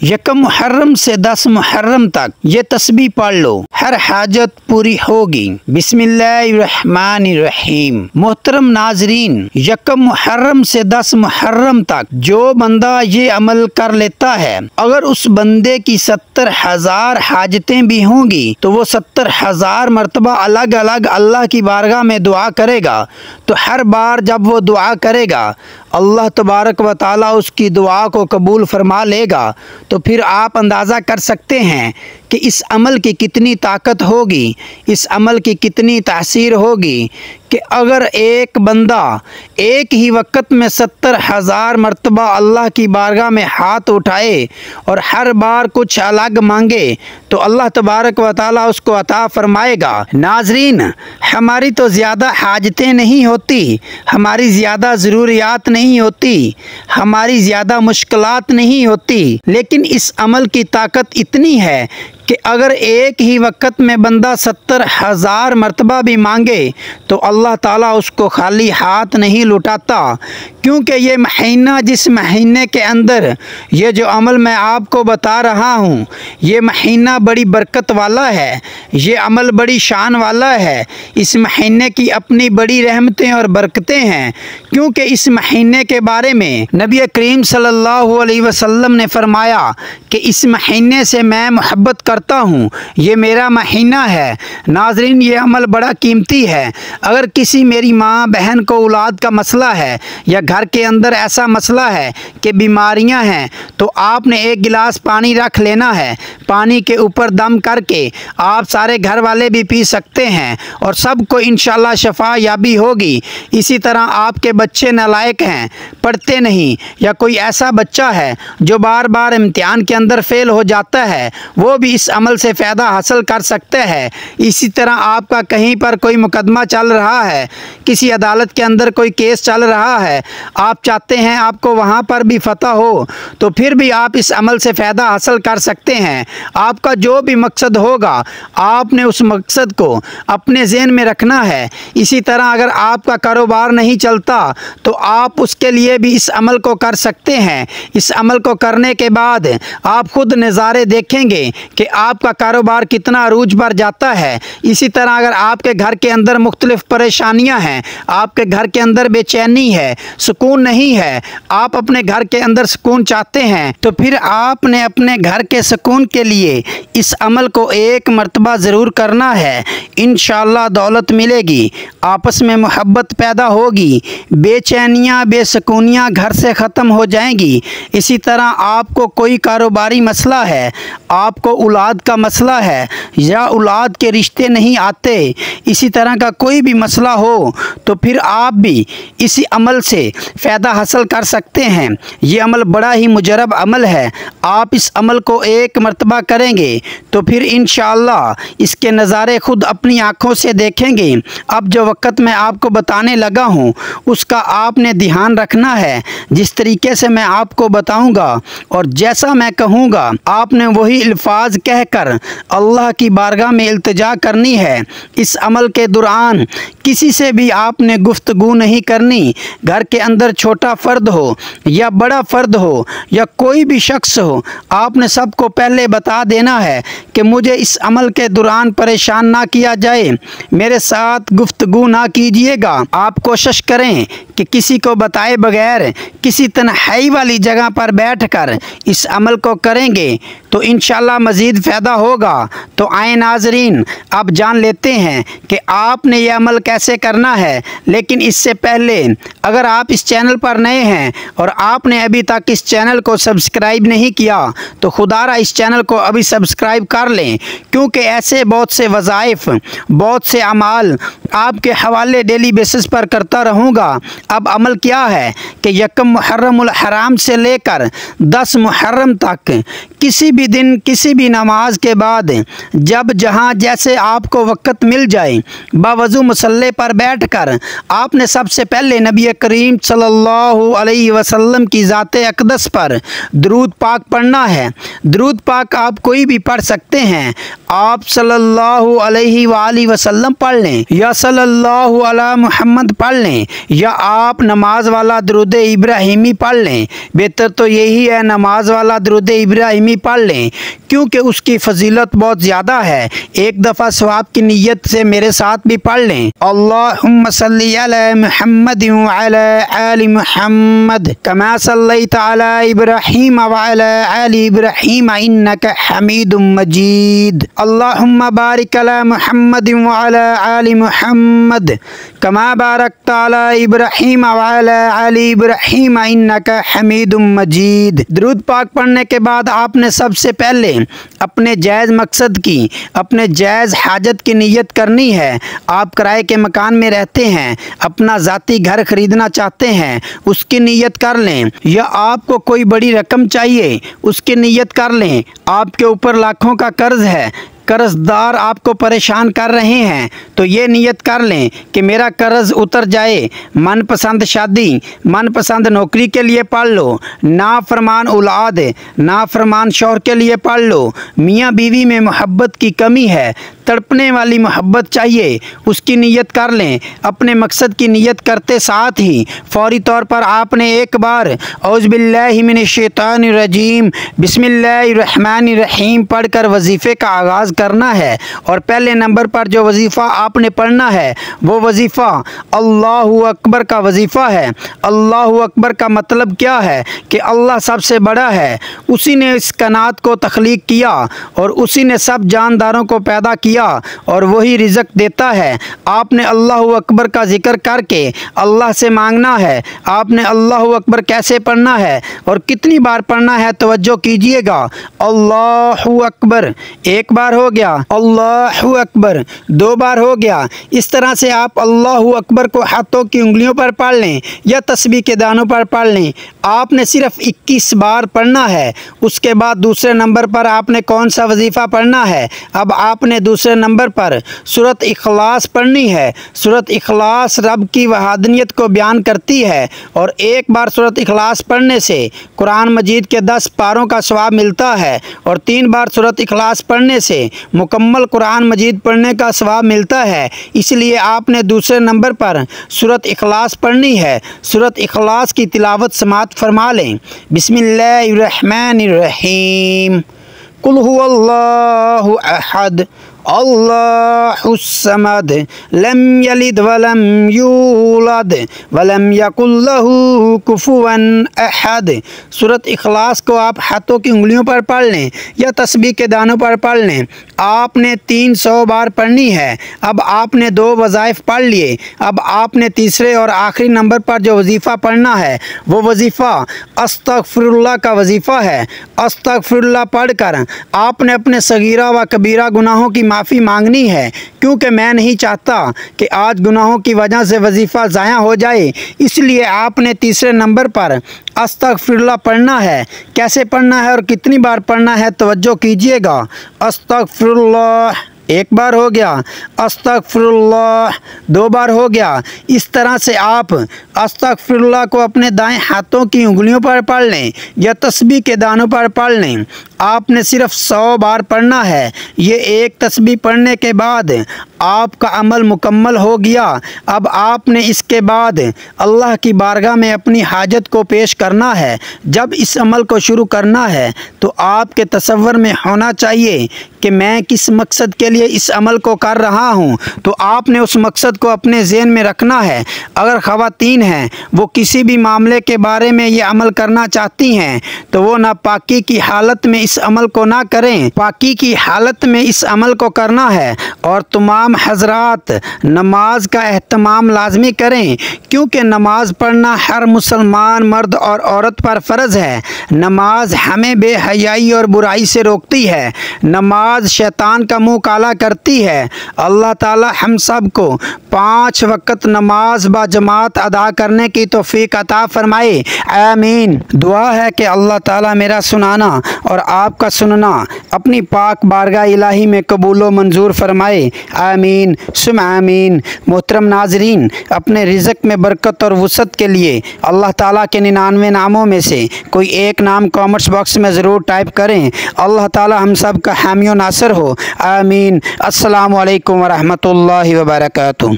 यकम मुहर्रम से 10 मुहर्रम तक ये तस्बीह पढ़ लो, हर हाजत पूरी होगी। बिस्मिल्लाहिर्रहमानिर्रहीम। मोहतरम नाजरीन, यकम मुहर्रम से 10 मुहर्रम तक जो बंदा ये अमल कर लेता है, अगर उस बंदे की 70,000 हाजतें भी होंगी तो वो 70,000 मरतबा अलग अलग अल्लाह की बारगाह में दुआ करेगा। तो हर बार जब वो दुआ करेगा अल्लाह तबारक व ताला उसकी दुआ को कबूल फरमा लेगा। तो फिर आप अंदाज़ा कर सकते हैं कि इस अमल की कितनी ताकत होगी, इस अमल की कितनी तासीर होगी कि अगर एक बंदा एक ही वक्त में 70,000 मरतबा अल्लाह की बारगाह में हाथ उठाए और हर बार कुछ अलग मांगे तो अल्लाह तबारक व ताला उसको अता फरमाएगा। नाजरीन, हमारी तो ज़्यादा हाजतें नहीं होती, हमारी ज़्यादा ज़रूरियात नहीं होती, हमारी ज़्यादा मुश्किलात नहीं होती, लेकिन इस अमल की ताकत इतनी है कि अगर एक ही वक्त में बंदा 70,000 मरतबा भी मांगे तो अल्लाह ताला उसको खाली हाथ नहीं लुटाता। क्योंकि ये महीना, जिस महीने के अंदर ये जो अमल मैं आपको बता रहा हूँ, ये महीना बड़ी बरकत वाला है, ये अमल बड़ी शान वाला है। इस महीने की अपनी बड़ी रहमतें और बरकतें हैं। क्योंकि इस महीने के बारे में नबी करीम सल्लल्लाहु अलैहि वसल्लम ने फरमाया कि इस महीने से मैं मोहब्बत करता हूँ, ये मेरा महीना है। नाजरीन, ये अमल बड़ा कीमती है। अगर किसी मेरी माँ बहन को औलाद का मसला है या घर के अंदर ऐसा मसला है कि बीमारियां हैं, तो आपने एक गिलास पानी रख लेना है। पानी के ऊपर दम करके आप सारे घर वाले भी पी सकते हैं और सबको इंशाल्लाह शफा याबी होगी। इसी तरह आपके बच्चे नालायक हैं, पढ़ते नहीं, या कोई ऐसा बच्चा है जो बार बार इम्तिहान के अंदर फेल हो जाता है, वो भी इस अमल से फ़ायदा हासिल कर सकते हैं। इसी तरह आपका कहीं पर कोई मुकदमा चल रहा है, किसी अदालत के अंदर कोई केस चल रहा है, आप चाहते हैं आपको वहाँ पर भी फतह हो, तो फिर भी आप इस अमल से फ़ायदा हासिल कर सकते हैं। आपका जो भी मकसद होगा आपने उस मकसद को अपने ज़हन में रखना है। इसी तरह अगर आपका कारोबार नहीं चलता तो आप उसके लिए भी इस अमल को कर सकते हैं। इस अमल को करने के बाद आप खुद नज़ारे देखेंगे कि आपका कारोबार कितना अरूज पर जाता है। इसी तरह अगर आपके घर के अंदर मुख्तलिफ़ परेशानियां हैं, आपके घर के अंदर बेचैनी है, सुकून नहीं है, आप अपने घर के अंदर सुकून चाहते हैं, तो फिर आपने अपने घर के सुकून के लिए इस अमल को एक मर्तबा ज़रूर करना है। इंशाअल्लाह दौलत मिलेगी, आपस में मोहब्बत पैदा होगी, बेचैनियाँ बेसुकूनियाँ घर से ख़त्म हो जाएंगी। इसी तरह आपको कोई कारोबारी मसला है, आपको औलाद का मसला है या औलाद के रिश्ते नहीं आते, इसी तरह का कोई भी मसला हो, तो फिर आप भी इसी अमल से फ़ायदा हासिल कर सकते हैं। ये अमल बड़ा ही मुजरब अमल है। आप इस अमल को एक मर्तबा करेंगे तो फिर इंशाअल्लाह इसके नज़ारे ख़ुद अपनी आँखों से देखेंगे। अब जो वक़्त मैं आपको बताने लगा हूँ उसका आपने ध्यान रखना है। जिस तरीके से मैं आपको बताऊँगा और जैसा मैं कहूँगा आपने वही अल्फाज कहकर अल्लाह की बारगाह में इल्तिजा करनी है। इस अमल के दौरान किसी से भी आपने गुफ्तगू नहीं करनी। घर के अंदर छोटा फ़र्द हो या बड़ा फ़र्द हो या कोई भी शख्स हो, आपने सबको पहले बता देना है कि मुझे इस अमल के दौरान परेशान ना किया जाए, मेरे साथ गुफ्तगू ना कीजिएगा। आप कोशिश करें कि किसी को बताए बगैर किसी तन्हाई वाली जगह पर बैठकर इस अमल को करेंगे तो इंशाअल्लाह मज़ीद फ़ायदा होगा। तो आए नाजरीन, अब जान लेते हैं कि आपने ये अमल कैसे करना है। लेकिन इससे पहले अगर आप इस चैनल पर नए हैं और आपने अभी तक इस चैनल को सब्सक्राइब नहीं किया तो खुदारा इस चैनल को अभी सब्सक्राइब कर लें, क्योंकि ऐसे बहुत से वज़ाइफ, बहुत से अमाल आपके हवाले डेली बेसिस पर करता रहूँगा। अब अमल क्या है कि यकम मुहर्रमुल हराम से लेकर 10 मुहर्रम तक किसी भी दिन किसी भी नमाज के बाद जब जहाँ जैसे आपको वक़्त मिल जाए, बावज़ू मुसल्ले पर बैठकर आपने सबसे पहले नबी करीम सल्लल्लाहु अलैहि वसल्लम की ज़ाते अक़दस पर दुरूद पाक पढ़ना है। दुरूद पाक आप कोई भी पढ़ सकते हैं, आप सल्लल्लाहु अलैहि वसल्लम पढ़ लें या सल्लल्लाहु अला मुहम्मद पढ़ लें या आप नमाज वाला दुरूद इब्राहिमी पढ़ लें। बेहतर तो यही है नमाज वाला दुरूद इब्राहिमी पढ़ लें, क्योंकि उसकी फजीलत बहुत ज़्यादा है। एक दफ़ा सवाब की नीयत से मेरे साथ भी पढ़ लें। अल्लाहुम्मा सल्ली अला मुहम्मद व अला आलि मुहम्मद कमा सल्लैता अला इब्राहीम व अला आलि इब्राहीम इन्नका हमीदुम मजीद। अल्लाहुम्मा बारिक अला मुहम्मद व अला आलि मुहम्मद कमा बारकता अला इब्राहीम व अला आलि इब्राहीम इन्नका हमीदुम मजीद। दुरूद पाक पढ़ने के बाद आपने सबसे पहले अपने जायज़ मकसद की, अपने जायज़ हाजत की नीयत करनी है। आप किराए के मकान में रहते हैं, अपना ज़ाती घर ख़रीदना चाहते हैं, उसकी नीयत कर लें। या आपको कोई बड़ी रकम चाहिए, उसकी नीयत कर लें। आपके ऊपर लाखों का कर्ज़ है, कर्जदार आपको परेशान कर रहे हैं, तो ये नियत कर लें कि मेरा कर्ज उतर जाए। मनपसंद शादी, मनपसंद नौकरी के लिए पढ़ लो। नाफरमान औलाद, नाफरमान शौहर के लिए पढ़ लो। मियाँ बीवी में मोहब्बत की कमी है, तड़पने वाली मोहब्बत चाहिए, उसकी नीयत कर लें। अपने मकसद की नीयत करते साथ ही फौरी तौर पर आपने एक बार औज़ बिल्लाहि मिनश शैतानिर रजीम बिस्मिल्लाहिर रहमानिर रहीम पढ़कर वजीफ़े का आगाज़ करना है। और पहले नंबर पर जो वजीफ़ा आपने पढ़ना है वो वजीफ़ा अल्लाहु अकबर का वजीफ़ा है। अल्लाहु अकबर का मतलब क्या है कि अल्लाह सबसे बड़ा है, उसी ने इस कायनात को तख्लीक किया और उसी ने सब जानदारों को पैदा किया और वही रिज़्क़ देता है। आपने अल्लाहु अकबर का जिक्र करके अल्लाह से मांगना है। आपने अल्लाहु अकबर कैसे पढ़ना है और कितनी बार पढ़ना है, तवज्जो कीजिएगा। अल्लाहु अकबर एक बार हो गया, अल्लाहु अकबर दो बार हो गया। इस तरह से आप अल्लाहु अकबर को हाथों की उंगलियों पर पढ़ लें या तस्बीह के दानों पर पढ़ लें। आपने सिर्फ 21 बार पढ़ना है। उसके बाद दूसरे नंबर पर आपने कौन सा वजीफ़ा पढ़ना है? अब आपने दूसरे नंबर पर सूरत इखलास पढ़नी है। सूरत इखलास रब की वहादनियत को बयान करती है और एक बार सूरत इखलास पढ़ने से कुरान मजीद के 10 पारों का सवाब मिलता है और 3 बार सूरत इखलास पढ़ने से मुकम्मल कुरान मजीद पढ़ने का सवाब मिलता है। इसलिए आपने दूसरे नंबर पर सूरत इखलास पढ़नी है। सूरत इखलास की तिलावत समात फरमा लें। बिस्मिल्लाहिर रहमानिर रहीम कुल हुवल्लाहु अहद अल्लाहुस्समद लम यलिद वलम यूलद वलम यकुल लहू कुफुवन अहद। सूरत इखलास को आप हाथों की उंगलियों पर पढ़ लें या तस्बीह के दानों पर पढ़ लें। आपने 300 बार पढ़नी है। अब आपने 2 वज़ाइफ पढ़ लिए। अब आपने तीसरे और आखिरी नंबर पर जो वजीफ़ा पढ़ना है वो वजीफ़ा अस्तगफिरुल्लाह का वजीफ़ा है। अस्तगफिरुल्लाह पढ़कर आपने अपने सगीरा व कबीरा गुनाहों की माफ़ी मांगनी है, क्योंकि मैं नहीं चाहता कि आज गुनाहों की वजह से वजीफ़ा ज़ाया हो जाए। इसलिए आपने तीसरे नंबर पर अस्तगफिरुल्लाह पढ़ना है। कैसे पढ़ना है और कितनी बार पढ़ना है, तवज्जो कीजिएगा। अस्तगफिरुल्लाह एक बार हो गया, अस्तगफिरुल्लाह 2 बार हो गया। इस तरह से आप अस्तगफिरुल्लाह को अपने दाएं हाथों की उंगलियों पर पढ़ लें या तस्बीह के दानों पर पढ़ लें। आपने सिर्फ 100 बार पढ़ना है। ये एक तस्बीह पढ़ने के बाद आपका अमल मुकम्मल हो गया। अब आपने इसके बाद अल्लाह की बारगाह में अपनी हाजत को पेश करना है। जब इस अमल को शुरू करना है तो आपके तसव्वुर में होना चाहिए कि मैं किस मकसद के लिए इस अमल को कर रहा हूँ। तो आपने उस मकसद को अपने ज़हन में रखना है। अगर ख़वातीन हैं, वो किसी भी मामले के बारे में ये अमल करना चाहती हैं तो वो नापाकी की हालत में इस अमल को ना करें, पाकी की हालत में इस अमल को करना है। और तमाम हजरात नमाज का एहतमाम लाजमी करें, क्योंकि नमाज पढ़ना हर मुसलमान मर्द और औरत पर फ़र्ज़ है। नमाज हमें बेहयाई और बुराई से रोकती है। नमाज शैतान का मुंह काला करती है। अल्लाह ताला हम सब को 5 वक़्त नमाज बा जमात अदा करने की तौफीक अता फरमाए। आमीन। दुआ है कि अल्लाह ताला मेरा सुनाना और आपका सुनना अपनी पाक बारगाह इलाही में कबूल व मंजूर फरमाए। आमीन सुम आमीन। मोहतरम नाजरीन, अपने रिज़्क़ में बरकत और वुसअत के लिए अल्लाह ताला के 99 नामों में से कोई एक नाम कमेंट्स बॉक्स में ज़रूर टाइप करें। अल्लाह ताला हम सब का हामी व नासर हो। आमीन। अस्सलामु अलैकुम व रहमतुल्लाहि व बरकातुहू।